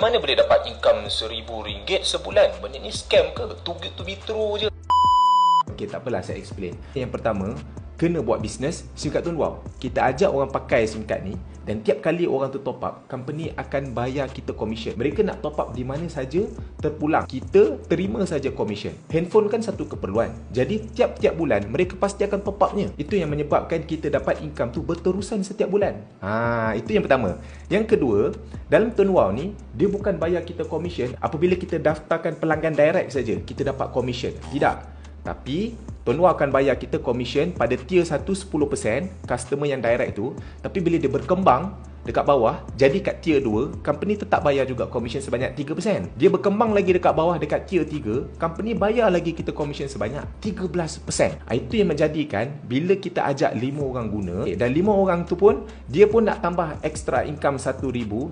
mana boleh dapat income RM1,000 sebulan? Benda ni scam ke? Too good to be true je. Okey, tak apalah saya explain. Yang pertama, kena buat bisnes SIM card Tuan Wow. Kita ajak orang pakai SIM card ni dan tiap kali orang tu top up, company akan bayar kita commission. Mereka nak top up di mana saja terpulang, kita terima saja commission. Handphone kan satu keperluan. Jadi tiap-tiap bulan mereka pasti akan top upnya. Itu yang menyebabkan kita dapat income tu berterusan setiap bulan. Itu yang pertama. Yang kedua, dalam Tuan Wow ni dia bukan bayar kita commission apabila kita daftarkan pelanggan direct saja kita dapat commission. Tidak. Tapi Tuan Wow akan bayar kita commission pada tier 1 10% customer yang direct tu. Tapi bila dia berkembang dekat bawah, jadi kat tier 2, company tetap bayar juga commission sebanyak 3%. Dia berkembang lagi dekat bawah dekat tier 3, company bayar lagi kita commission sebanyak 13%. Itu yang menjadikan bila kita ajak 5 orang guna dan 5 orang tu pun dia pun nak tambah extra income 1,000,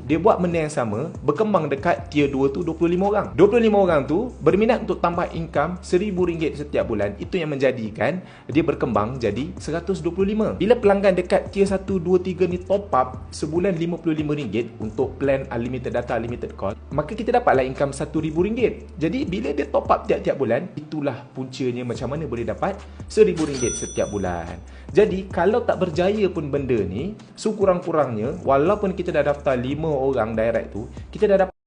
dia buat benda yang sama, berkembang dekat tier 2 tu 25 orang. 25 orang tu berminat untuk tambah income RM1,000 setiap bulan. Itu yang menjadikan dia berkembang jadi 125. Bila pelanggan dekat tier 1, 2, 3 ni top up sebulan RM55 untuk plan unlimited data, unlimited call, maka kita dapatlah income RM1,000. Jadi bila dia top up tiap-tiap bulan, itulah puncanya macam mana boleh dapat RM1,000 setiap bulan. Jadi kalau tak berjaya pun benda ni, sekurang-kurangnya walaupun kita dah daftar 5 orang direct tu, kita dah dapat